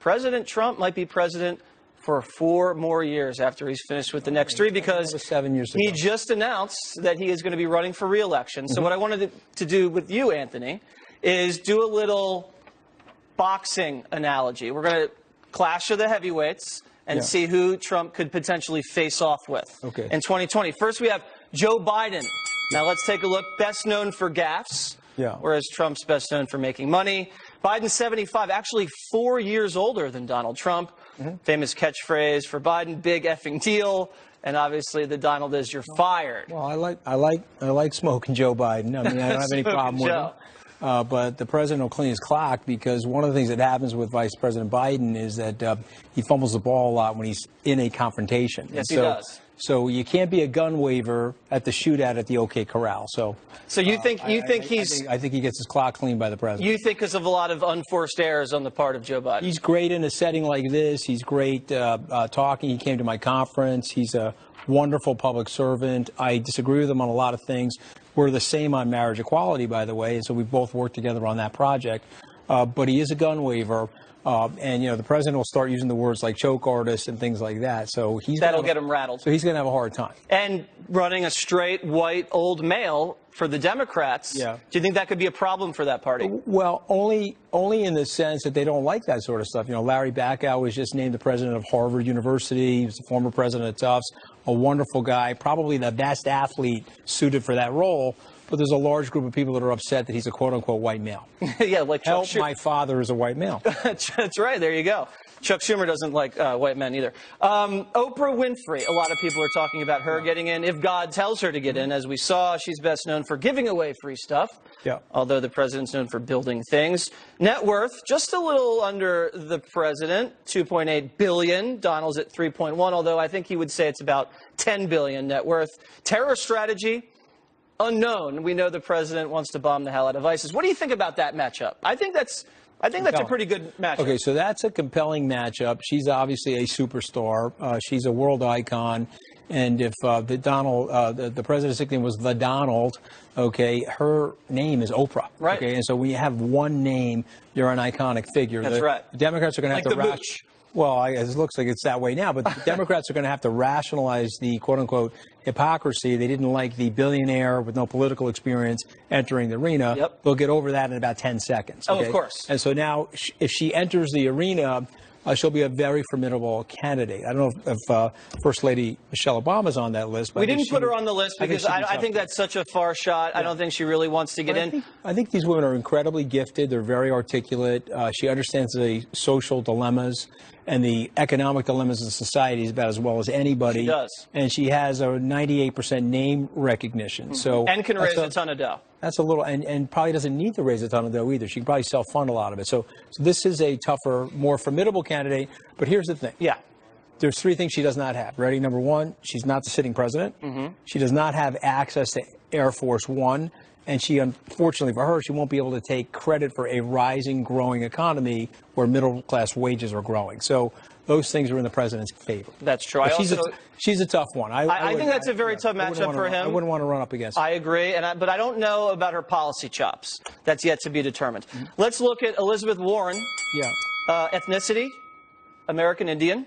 President Trump might be president for 4 more years after he's finished with the next 3, because 7 years ago. He just announced that he is going to be running for re-election. So what I wanted to do with you, Anthony, is do a little boxing analogy. We're going to clash of the heavyweights and see who Trump could potentially face off with in 2020. First, we have Joe Biden. Now, let's take a look. Best known for gaffes, whereas Trump's best known for making money. Biden's 75, actually 4 years older than Donald Trump. Famous catchphrase for Biden, big effing deal. And obviously the Donald is you're fired. Well, I like smoking Joe Biden. I mean, I don't have any problem with him. But the president will clean his clock, because one of the things that happens with Vice President Biden is that he fumbles the ball a lot when he's in a confrontation. Yes, he does. So you can't be a gun waver at the shootout at the OK Corral. So you think I think he gets his clock cleaned by the president. You think because of a lot of unforced errors on the part of Joe Biden? He's great in a setting like this. He's great talking. He came to my conference. He's a wonderful public servant. I disagree with him on a lot of things. We're the same on marriage equality, by the way, and so we both worked together on that project. But he is a gun waver. And, the president will start using the words like choke artist and things like that. So that'll get him rattled. So he's going to have a hard time. And running a straight, white, old male for the Democrats, do you think that could be a problem for that party? Well, only in the sense that they don't like that sort of stuff. Larry Bacow was just named the president of Harvard University. He was the former president of Tufts, a wonderful guy, probably the best athlete suited for that role. But there's a large group of people that are upset that he's a quote-unquote white male. Like Chuck Schumer. My father is a white male. That's right. There you go. Chuck Schumer doesn't like white men either. Oprah Winfrey, a lot of people are talking about her getting in, if God tells her to get in. As we saw, she's best known for giving away free stuff, although the president's known for building things. Net worth, just a little under the president, $2.8 billion. Donald's at $3.1, although I think he would say it's about $10 billion net worth. Terror strategy, unknown. We know the president wants to bomb the hell out of ISIS. What do you think about that matchup? I think that's a pretty good matchup. Okay, so that's a compelling matchup. She's obviously a superstar. She's a world icon. And if the president's nickname was the Donald, her name is Oprah. Right. Okay, and so when you have one name, you're an iconic figure. That's right. The Democrats are going to have to Well, it looks like it's that way now, but the Democrats are going to have to rationalize the quote-unquote hypocrisy. They didn't like the billionaire with no political experience entering the arena. They'll get over that in about 10 seconds. Oh, of course. And so now, if she enters the arena, she'll be a very formidable candidate. I don't know if First Lady Michelle Obama's on that list. But we didn't put her on the list because I think that's such a far shot. I don't think she really wants to get in. I think these women are incredibly gifted. They're very articulate. She understands the social dilemmas and the economic dilemmas of society about as well as anybody. She does. And she has a 98% name recognition. So and can raise a ton of dough. That's a little, and probably doesn't need to raise a ton of dough either. She can probably self-fund a lot of it. So this is a tougher, more formidable candidate. But here's the thing. There's 3 things she does not have. Ready? Number 1, she's not the sitting president. She does not have access to Air Force One. And she, unfortunately for her, she won't be able to take credit for a rising, growing economy where middle-class wages are growing. So those things are in the president's favor. That's true. She's a tough one. I think that's a very tough matchup for him. I wouldn't want to run up against her. I agree, but I don't know about her policy chops. That's yet to be determined. Let's look at Elizabeth Warren. Ethnicity, American Indian.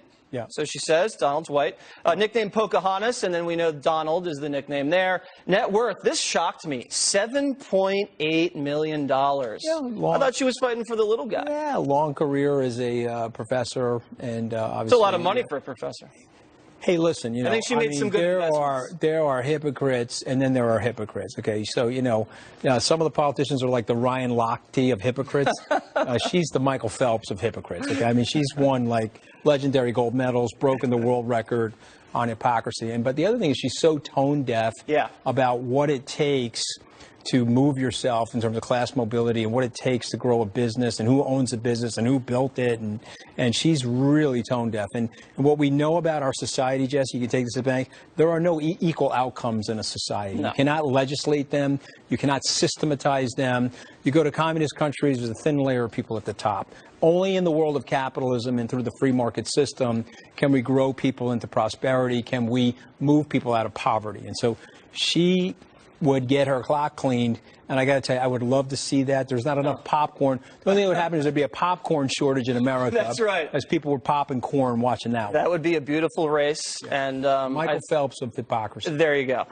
So she says, Donald's white. Nickname Pocahontas, and then we know Donald is the nickname there. Net worth, this shocked me, $7.8 million. I thought she was fighting for the little guy. Yeah, long career as a professor, and obviously... It's a lot of money for a professor. Hey, listen, I think she made some good investments. There are hypocrites, and then there are hypocrites, okay? So, some of the politicians are like the Ryan Lochte of hypocrites. She's the Michael Phelps of hypocrites, okay? I mean, she's won, legendary gold medals, broken the world record on hypocrisy. But the other thing is she's so tone-deaf about what it takes to move yourself in terms of class mobility and what it takes to grow a business and who owns a business and who built it. And she's really tone deaf. And what we know about our society, Jesse, you can take this to the bank, there are no equal outcomes in a society. You cannot legislate them. You cannot systematize them. You go to communist countries, there's a thin layer of people at the top. Only in the world of capitalism and through the free market system can we grow people into prosperity, can we move people out of poverty. And so she would get her clock cleaned. And I got to tell you, I would love to see that. There's not enough popcorn. The only thing that would happen is there'd be a popcorn shortage in America. That's right. As people were popping corn watching that one. That would be a beautiful race. Yeah. And Michael Phelps of hypocrisy. There you go.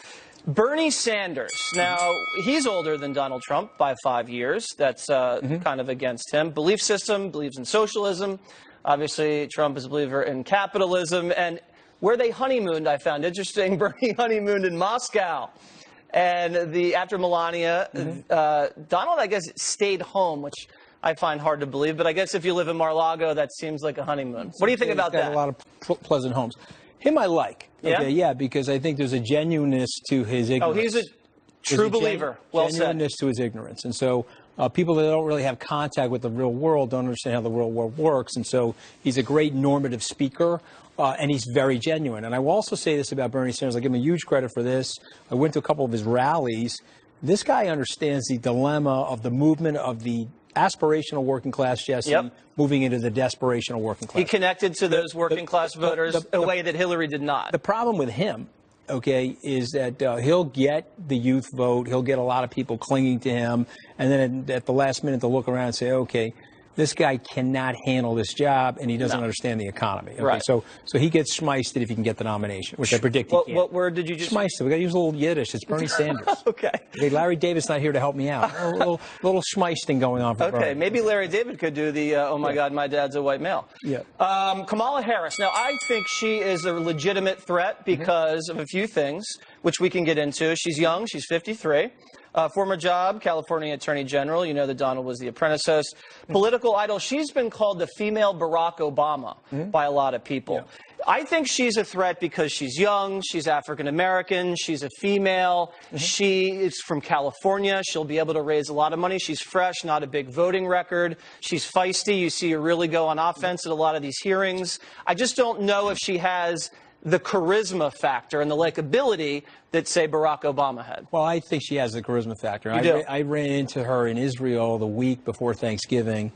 Bernie Sanders. Now, he's older than Donald Trump by 5 years. That's kind of against him. Belief system, believes in socialism. Obviously, Trump is a believer in capitalism. And where they honeymooned, I found interesting. Bernie honeymooned in Moscow. And after Melania, Donald, I guess, stayed home, which I find hard to believe. But I guess if you live in Mar-a-Lago, that seems like a honeymoon. What do you think about that? He's got a lot of pleasant homes. Him I like. Okay, yeah, because I think there's a genuineness to his ignorance. Oh, he's a true believer. Well said. Genuineness to his ignorance. And so people that don't really have contact with the real world don't understand how the real world works. And so he's a great normative speaker. And he's very genuine. And I will also say this about Bernie Sanders. I give him a huge credit for this. I went to a couple of his rallies. This guy understands the dilemma of the movement of the aspirational working class, Jesse, moving into the desperational working class. He connected to those working class voters a way that Hillary did not. The problem with him, okay, is that he'll get the youth vote. He'll get a lot of people clinging to him. And then at the last minute, they'll look around and say, okay, this guy cannot handle this job, and he doesn't understand the economy. Okay? Right. So he gets schmeisted if he can get the nomination, which I predict he can. What word did you just... Schmeisted. We got to use a little Yiddish. It's Bernie Sanders. Okay. Larry David's not here to help me out. A little schmeisting going on for Bernie. Okay, maybe Larry David could do the, oh my God, my dad's a white male. Yeah. Kamala Harris. Now, I think she is a legitimate threat because of a few things, which we can get into. She's young. She's 53. Former job, California Attorney General. You know that Donald was the apprentice host. Political idol. She's been called the female Barack Obama by a lot of people. Yeah. I think she's a threat because she's young, she's African American, she's a female, she is from California. She'll be able to raise a lot of money. She's fresh, not a big voting record. She's feisty. You see her really go on offense at a lot of these hearings. I just don't know if she has the charisma factor and the likability that, say, Barack Obama had. Well, I think she has the charisma factor. You do? I ran into her in Israel the week before Thanksgiving,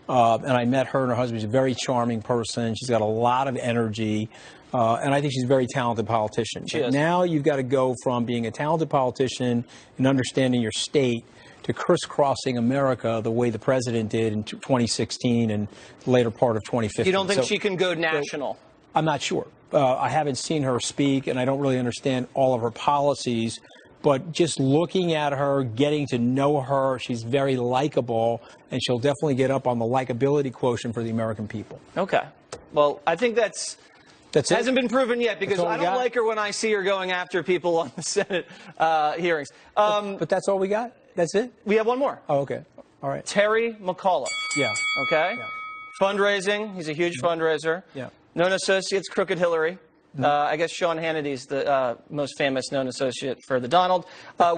and I met her and her husband. She's a very charming person. She's got a lot of energy, and I think she's a very talented politician. She is. Now you've got to go from being a talented politician and understanding your state to crisscrossing America the way the president did in 2016 and the later part of 2015. You don't think she can go national? I'm not sure. I haven't seen her speak, and I don't really understand all of her policies. But just looking at her, getting to know her, she's very likable, and she'll definitely get up on the likability quotient for the American people. Okay. Well, I think that hasn't been proven yet, because I don't like her when I see her going after people on the Senate hearings. But that's all we got? That's it? We have one more. Oh, okay. All right. Terry McAuliffe. Yeah. Okay? Yeah. Fundraising. He's a huge fundraiser. Yeah. Known associates, Crooked Hillary. I guess Sean Hannity's the most famous known associate for the Donald.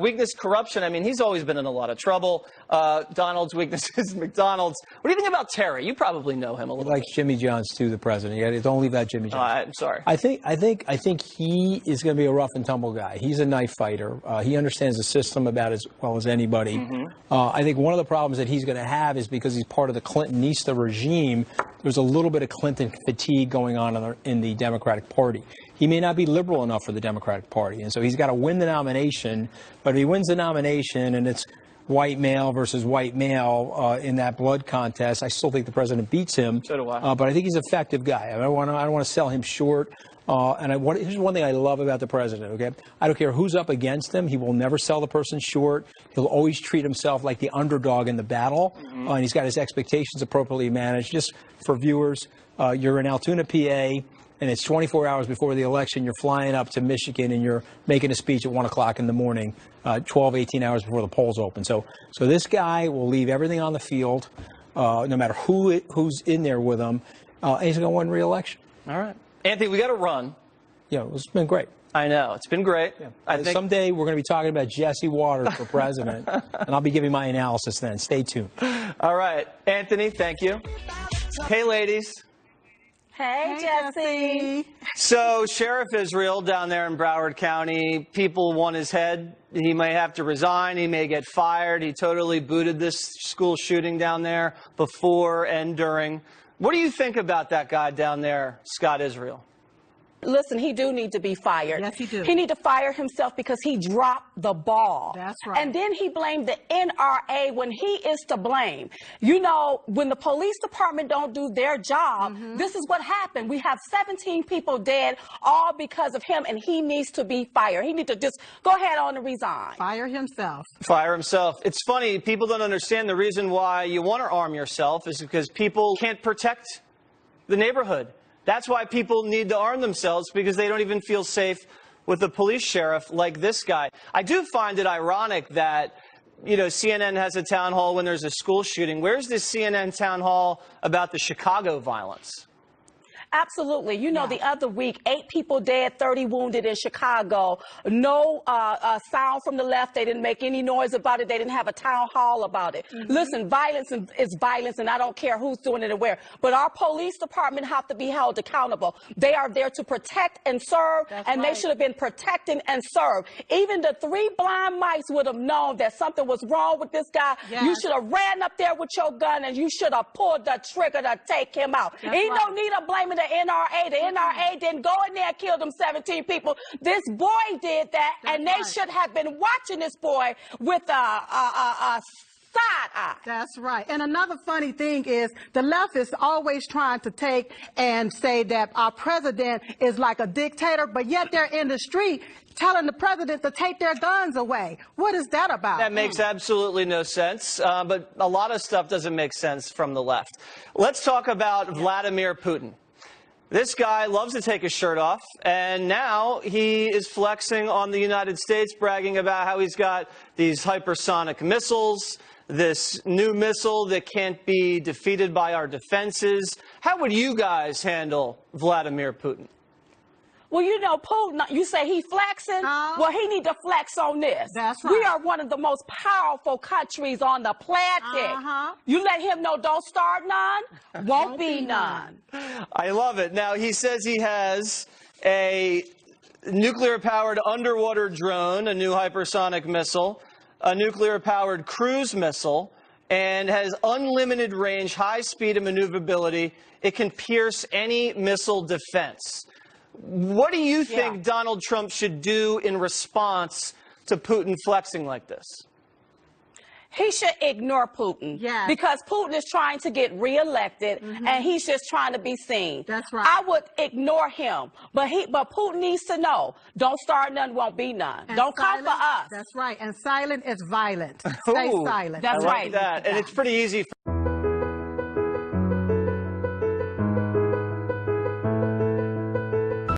Weakness, corruption. I mean, he's always been in a lot of trouble. Donald's weaknesses, McDonald's. What do you think about Terry? You probably know him a little. He likes Jimmy Johns too, the president. Yeah, don't leave out Jimmy Johns. I'm sorry. I think he is going to be a rough and tumble guy. He's a knife fighter. He understands the system about as well as anybody. I think one of the problems that he's going to have is because he's part of the Clintonista regime. There's a little bit of Clinton fatigue going on in the Democratic Party. He may not be liberal enough for the Democratic Party, and so he's got to win the nomination. But if he wins the nomination and it's white male versus white male in that blood contest, I still think the president beats him. So do I. But I think he's an effective guy. I don't want to sell him short. Here's one thing I love about the president, okay? I don't care who's up against him. He will never sell the person short. He'll always treat himself like the underdog in the battle. And he's got his expectations appropriately managed. Just for viewers, you're in Altoona, PA, and it's 24 hours before the election. You're flying up to Michigan, and you're making a speech at 1 o'clock in the morning, 12, 18 hours before the polls open. So this guy will leave everything on the field, no matter who's in there with him, and he's going to win re-election. All right. Anthony, we got to run. Yeah, it's been great. I know. It's been great. Yeah. I think someday we're going to be talking about Jesse Waters for president, and I'll be giving my analysis then. Stay tuned. All right. Anthony, thank you. Hey, ladies. Hey, Jesse. So, Sheriff Israel down there in Broward County, people want his head. He may have to resign. He may get fired. He totally booted this school shooting down there before and during. What do you think about that guy down there, Scott Israel? Listen, he do need to be fired. Yes, he do. He need to fire himself because he dropped the ball. That's right. And then he blamed the NRA when he is to blame. You know, when the police department don't do their job, this is what happened. We have 17 people dead, all because of him, and he needs to be fired. He need to just go ahead on and resign. Fire himself. Fire himself. It's funny, people don't understand the reason why you want to arm yourself is because people can't protect the neighborhood. That's why people need to arm themselves, because they don't even feel safe with a police sheriff like this guy. I do find it ironic that, you know, CNN has a town hall when there's a school shooting. Where's this CNN town hall about the Chicago violence? Absolutely. You know, the other week, 8 people dead, 30 wounded in Chicago. No sound from the left. They didn't make any noise about it. They didn't have a town hall about it. Listen, violence is violence, and I don't care who's doing it and where. But our police department have to be held accountable. They are there to protect and serve, and they should have been protecting and served. Even the 3 blind mice would have known that something was wrong with this guy. You should have ran up there with your gun, and you should have pulled the trigger to take him out. Ain't no need of blaming the NRA. The NRA didn't go in there and kill them 17 people. This boy did that, and they should have been watching this boy with a side eye. That's right. And another funny thing is the left is always trying to take and say that our president is like a dictator, but yet they're in the street telling the president to take their guns away. What is that about? That makes absolutely no sense, but a lot of stuff doesn't make sense from the left. Let's talk about Vladimir Putin. This guy loves to take his shirt off, and now he is flexing on the United States, bragging about how he's got these hypersonic missiles, this new missile that can't be defeated by our defenses. How would you guys handle Vladimir Putin? Well, you know, Putin, you say he flexing? Well, he need to flex on this. That's We right. are one of the most powerful countries on the planet. You let him know don't start none, won't be none. I love it. Now, he says he has a nuclear-powered underwater drone, a new hypersonic missile, a nuclear-powered cruise missile, and has unlimited range, high speed, and maneuverability. It can pierce any missile defense. What do you think Donald Trump should do in response to Putin flexing like this? He should ignore Putin. Yes. Because Putin is trying to get reelected, and he's just trying to be seen. That's right. I would ignore him. But Putin needs to know, don't start none, won't be none. And Don't come for us. That's right. And silent is violent. Stay Ooh, silent. That's I like right. that. And it's pretty easy for